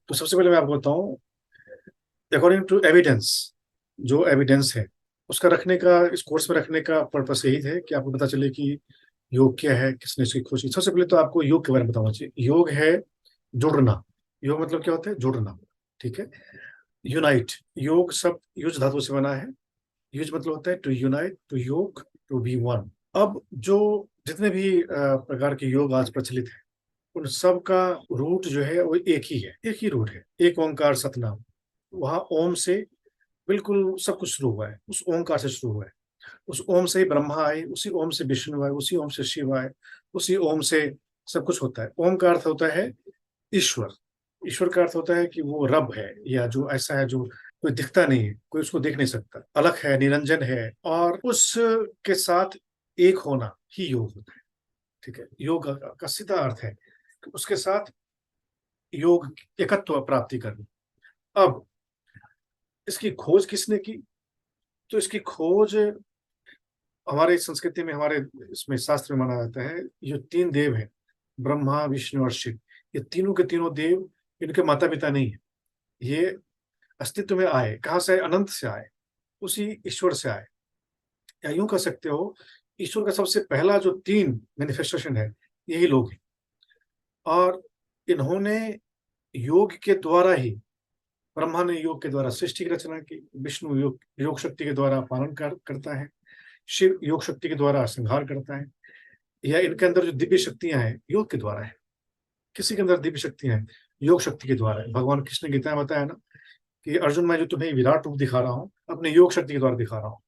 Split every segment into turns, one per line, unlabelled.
तो सबसे पहले मैं आपको बताऊं, अकॉर्डिंग टू एविडेंस, जो एविडेंस है उसका रखने का, इस कोर्स में रखने का पर्पस यही है कि आपको पता चले कि योग क्या है, किसने इसकी खोज की। सबसे पहले तो आपको योग के बारे में बताना चाहिए। योग है जुड़ना। योग मतलब क्या होता है? जुड़ना। ठीक है। यूनाइट, योग शब्द युज धातु से बना है। युज मतलब होता है टू यूनाइट, टू योग, टू बी वन। अब जो जितने भी प्रकार के योग आज प्रचलित है, उन सब का रूट जो है वो एक ही है, एक ही रूट है, एक ओंकार सतनाम। वहां ओम से बिल्कुल सब कुछ शुरू हुआ है, उस ओंकार से शुरू हुआ है। उस ओम से ही ब्रह्मा आए, उसी ओम से विष्णु आए, उसी ओम से शिव आए, उसी ओम से सब कुछ होता है। ओम का अर्थ होता है ईश्वर। ईश्वर का अर्थ होता है कि वो रब है, या जो ऐसा है जो कोई दिखता नहीं है, कोई उसको देख नहीं सकता, अलग है, निरंजन है, और उसके साथ एक होना ही योग होता है। ठीक है। योग का सीधा अर्थ है कि उसके साथ योग, एकत्व प्राप्ति करना। अब इसकी खोज किसने की? तो इसकी खोज हमारे संस्कृति में, हमारे इसमें शास्त्र में माना जाता है, ये तीन देव हैं, ब्रह्मा विष्णु और शिव। ये तीनों के तीनों देव इनके माता पिता नहीं है। ये अस्तित्व में आए कहाँ से आए? अनंत से आए, उसी ईश्वर से आए। या यूं कह सकते हो, ईश्वर का सबसे पहला जो तीन मैनिफेस्टेशन है, यही लोग हैं। और इन्होंने योग के द्वारा ही, ब्रह्मा ने योग के द्वारा सृष्टि की रचना की, विष्णु योग योग शक्ति के द्वारा पालन करता है, शिव योग शक्ति के द्वारा संहार करता है। या इनके अंदर जो दिव्य शक्तियां हैं, योग के द्वारा है। किसी के अंदर दिव्य शक्तियां हैं, योग शक्ति के द्वारा है। भगवान कृष्ण ने गीता में बताया ना कि अर्जुन, मैं जो तुम्हें विराट रूप दिखा रहा हूँ, अपने योग शक्ति के द्वारा दिखा रहा हूँ।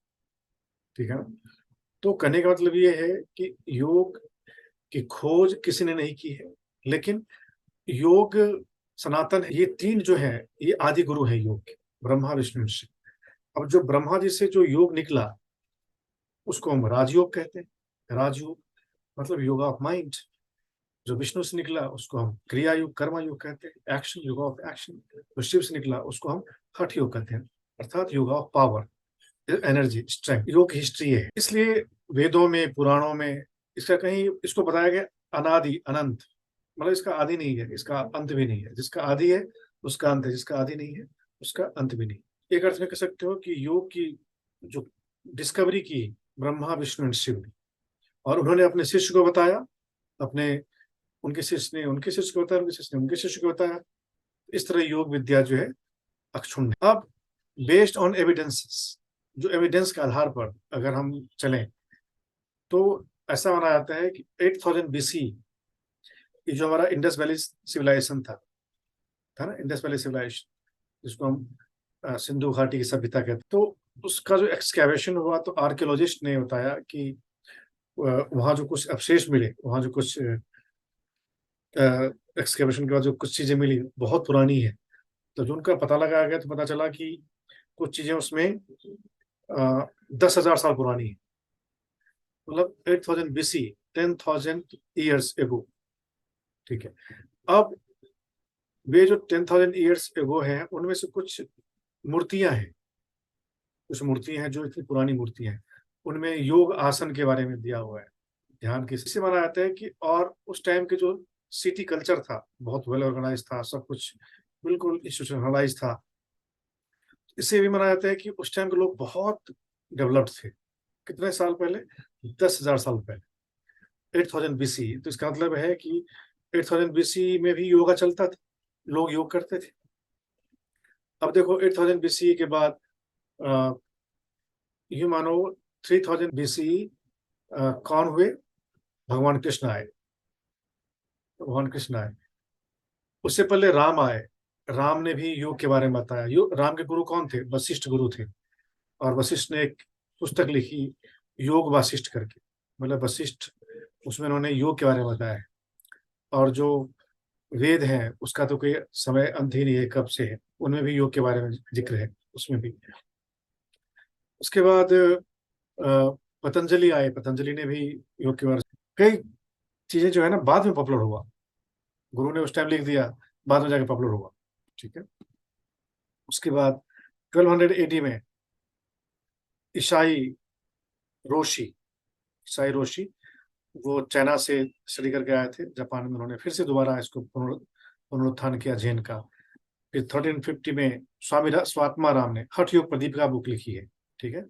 ठीक है ना? तो कहने का मतलब ये है कि योग की खोज किसी ने नहीं की है, लेकिन योग सनातन है। ये तीन जो है, ये आदि गुरु है योग के, ब्रह्मा विष्णु शिव। अब जो ब्रह्मा जी से जो योग निकला, उसको हम राजयोग कहते हैं। राजयोग मतलब योगा ऑफ माइंड। जो विष्णु से निकला उसको हम क्रिया योग, कर्म योग कहते हैं, एक्शन, योगा ऑफ एक्शन। जो शिव से निकला उसको हम हठ योग कहते हैं, अर्थात yoga of power, energy, strength. योग की हिस्ट्री है, इसलिए वेदों में, पुराणों में इसका कहीं इसको बताया गया अनादि अनंत। मतलब इसका आदि नहीं है, इसका अंत भी नहीं है। जिसका आदि है उसका अंत है, जिसका आदि नहीं है उसका अंत भी नहीं। एक अर्थ में कह सकते हो कि योग की जो डिस्कवरी की, ब्रह्मा विष्णु और शिव ने, और उन्होंने अपने शिष्य को बताया, अपने उनके शिष्य ने उनके शिष्य को बताया, उनके शिष्य ने उनके शिष्य को बताया। इस तरह योग विद्या जो है अक्षुण्ण है। अब बेस्ड ऑन एविडेंसेस, जो एविडेंस के आधार पर अगर हम चलें, तो ऐसा माना जाता है कि 8000 BC, ये जो हमारा इंडस वैली सिविलाइजेशन था ना, इंडस वैली सिविलाइजेशन, जिसको हम सिंधु घाटी की सभ्यता कहते हैं, तो उसका जो एक्सकैवेशन हुआ, तो आर्कियोलॉजिस्ट ने बताया कि वहाँ जो कुछ अवशेष मिले, वहाँ जो कुछ एक्सकैवेशन के बाद जो कुछ चीजें मिली, बहुत पुरानी है। तो जो उनका पता लगाया गया, तो पता चला कि कुछ चीजें उसमें 10,000 साल पुरानी है। मतलब 8000 BC, 10,000 years एगो। ठीक है। अब वे जो 10,000 years एगो हैं, उनमें से कुछ मूर्तियां हैं, कुछ मूर्तियां हैं जो इतनी पुरानी मूर्तियां हैं, उनमें योग आसन के बारे में दिया हुआ है, ध्यान की। इससे माना जाता है कि, और उस टाइम के जो सिटी कल्चर था, बहुत वेल ऑर्गेनाइज था, सब कुछ बिल्कुल इंस्टीट्यूशनलाइज था। इससे भी माना जाता है कि उस टाइम के लोग बहुत डेवलप्ड थे। कितने साल पहले? 10,000 साल पहले, 8000 BC। तो इसका मतलब है कि 8000 BC में भी योगा चलता था, लोग योग करते थे। अब देखो 8000 BC के बाद ये मानो 3000 BC कौन हुए? भगवान कृष्ण आए। भगवान कृष्ण आए, उससे पहले राम आए। राम ने भी योग के बारे में बताया। राम के गुरु कौन थे? वशिष्ठ गुरु थे। और वशिष्ठ ने एक पुस्तक लिखी, योग वासिष्ठ करके। मतलब वशिष्ठ, उसमें उन्होंने योग के बारे में बताया है। और जो वेद हैं उसका तो कोई समय अंत ही नहीं है, कब से है, उनमें भी योग के बारे में जिक्र है, उसमें भी। उसके बाद पतंजलि आए। पतंजलि ने भी योग के बारे में कई चीजें जो है ना, बाद में पॉपुलर हुआ। गुरु ने उस टाइम लिख दिया, बाद में जाके पॉपुलर हुआ। ठीक है। उसके बाद 1280 में ईसाई रोशी, ईसाई रोशी, वो चाइना से स्टडी करके आए थे, जापान में। उन्होंने फिर से दोबारा इसको पुनरुत्थान किया जैन का। फिर 1350 में स्वामी स्वात्मा राम ने हठ योग प्रदीपिका बुक लिखी है, ठीक है।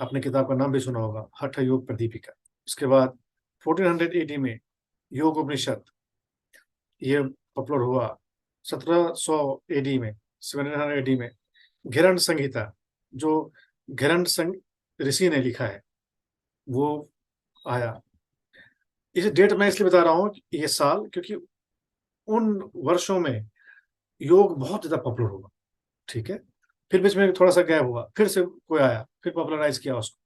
आपने किताब का नाम भी सुना होगा, हठ योग प्रदीपिका। उसके बाद 1400 AD में योग उपनिषद ये पॉपुलर हुआ। 1700 AD में, 1700 AD में घिरण संहिता, जो घिरण संग ऋषि ने लिखा है, वो आया। इस डेट मैं इसलिए बता रहा हूँ ये साल, क्योंकि उन वर्षों में योग बहुत ज्यादा पॉपुलर हुआ, ठीक है। फिर बीच में थोड़ा सा गैप हुआ, फिर से कोई आया, फिर पॉपुलराइज किया उसको।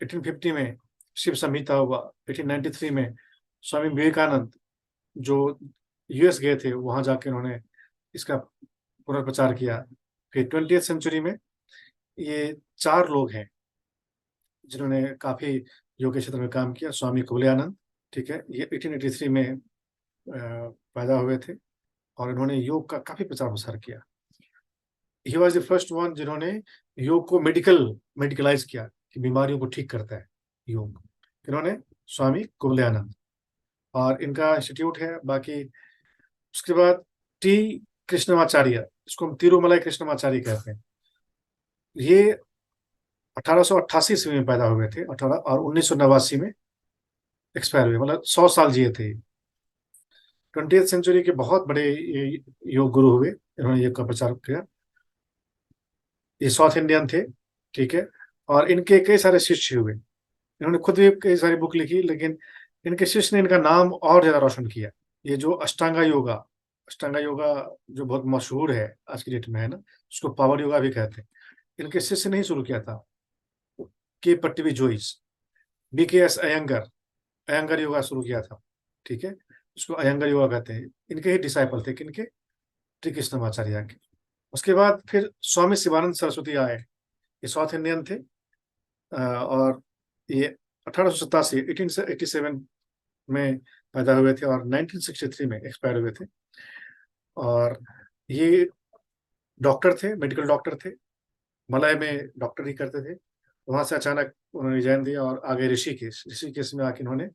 1850 में शिव संहिता हुआ। 1893 में स्वामी विवेकानंद जो US गए थे, वहां जाके उन्होंने इसका पुनर्प्रचार किया। फिर 20th सेंचुरी में ये 4 लोग हैं जिन्होंने काफी योग के क्षेत्र में काम किया। स्वामी कुवलयानंद, ठीक है, ये 1883 में पैदा हुए थे और इन्होंने योग का काफी प्रचार प्रसार किया। He was the first one जिन्होंने योग को मेडिकलाइज किया कि बीमारियों को ठीक करता है योग। इन्होंने स्वामी कुवलयानंद, और इनका इंस्टीट्यूट है। बाकी उसके बाद टी कृष्णमाचार्य, इसको हम तिरुमलाई कृष्णमाचार्य कहते हैं। ये 1888 ईस्वी में पैदा हुए थे, 18 और 1989 में एक्सपायर हुए, मतलब 100 साल जिए थे। 20th सेंचुरी के बहुत बड़े योग गुरु हुए, इन्होंने योग का प्रचार किया। ये साउथ इंडियन थे, ठीक है, और इनके कई सारे शिष्य हुए। इन्होंने खुद भी कई सारी बुक लिखी, लेकिन इनके शिष्य ने इनका नाम और ज्यादा रोशन किया। ये जो अष्टांगा योगा जो बहुत मशहूर है आज की डेट में, है ना, उसको पावर योगा भी कहते हैं। इनके शिष्य ने ही शुरू किया था। के पट्टीवी जोइस, BKS अयंगर योगा शुरू किया था, ठीक है, उसको अयंगर योगा कहते हैं। इनके ही डिसाइपल थे, किनके? श्री कृष्णमाचार्य के। उसके बाद फिर स्वामी शिवानंद सरस्वती आए। ये साउथ इंडियन थे, और ये 1887 1887 में पैदा हुए थे और 1963 में एक्सपायर हुए थे। और ये डॉक्टर थे, मेडिकल डॉक्टर थे, मलय में डॉक्टर ही करते थे। वहां से अचानक उन्होंने रिजाइन दिया और आगे ऋषिकेश में आके इन्होंने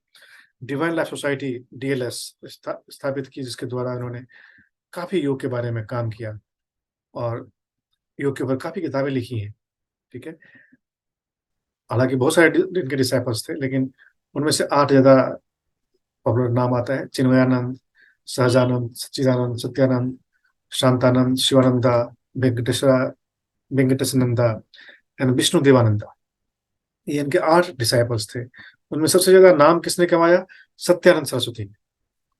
डिवाइन लाइफ सोसाइटी DLS स्थापित की, जिसके द्वारा इन्होंने काफी योग के बारे में काम किया और योग के ऊपर काफी किताबें लिखी हैं, ठीक है। हालांकि बहुत सारे इनके डिसाइपल्स थे, लेकिन उनमें से 8 ज्यादा पॉपुलर नाम आता है। चिन्मयानंद, सहजानंद, सच्चिदानंद, सत्यानंद, शांतानंद, शिवानंदा, वेंकटेशानंदा एंड विष्णु देवानंदा। ये इनके 8 डिसाइपल्स थे। उनमें सबसे ज्यादा नाम किसने कमाया? सत्यानंद सरस्वती,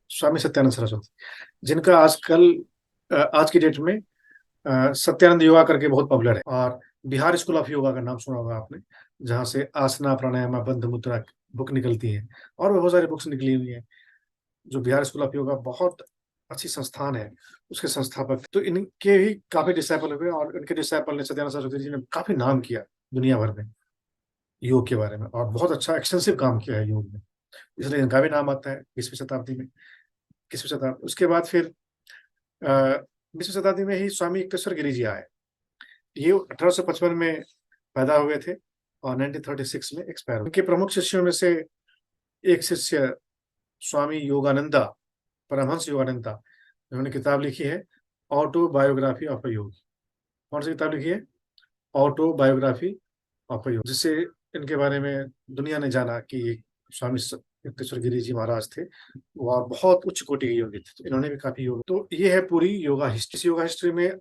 स्वामी सत्यानंद सरस्वती, जिनका आज की डेट में सत्यानंद योगा करके बहुत पॉपुलर है। और बिहार स्कूल ऑफ योगा का नाम सुना होगा आपने, जहाँ से आसना, प्राणायाम, बंध मुद्रा बुक निकलती है, और भी बहुत सारी बुक्स निकली हुई हैं। जो बिहार स्कूल ऑफ योगा बहुत अच्छी संस्थान है, उसके संस्थापक तो इनके भी काफी डिसाइपल हुए, और इनके डिसाइपल ने, सत्यानंद सरस्वती जी ने, काफी नाम किया दुनिया भर में योग के बारे में, और बहुत अच्छा एक्सटेंसिव काम किया है योग में, इसलिए इनका भी नाम आता है 20वीं शताब्दी में। 21वीं शताब्दी, उसके बाद फिर 20वीं शताब्दी में ही स्वामी युक्तेश्वर गिरि जी आए। ये 1855 में पैदा हुए थे और 1936 में एक्सपायर हुए। उनके प्रमुख शिष्यों में से एक शिष्य स्वामी योगानंदा, परमहंस योगानंदा, उन्होंने किताब लिखी है ऑटोबायोग्राफी ऑफ अ योगी। कौन सी किताब लिखी है? ऑटोबायोग्राफी ऑफ अ योगी, जिससे इनके बारे में दुनिया ने जाना कि स्वामी युक्तेश्वर गिरि जी महाराज थे, वह बहुत उच्च कोटि के योगी थे। तो इन्होंने भी काफी योग, तो ये है पूरी योगा हिस्ट्री। योगा हिस्ट्री में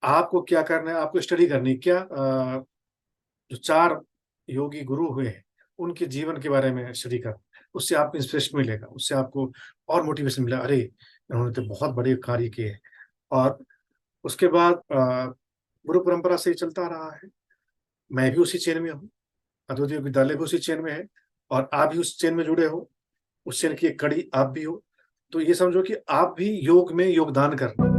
आपको क्या करना है? आपको स्टडी करनी है क्या, जो 4 योगी गुरु हुए हैं उनके जीवन के बारे में स्टडी कर, उससे आपको इंस्पिरेशन मिलेगा, उससे आपको और मोटिवेशन मिलेगा, अरे इन्होंने तो बहुत बड़े कार्य किए हैं। और उसके बाद गुरु परंपरा से ही चलता आ रहा है। मैं भी उसी चेन में हूँ, अद्वैत विद्यालय भी उसी चेन में है, और आप भी उस चेन में जुड़े हो, उस चेन की एक कड़ी आप भी हो। तो ये समझो कि आप भी योग में योगदान करना।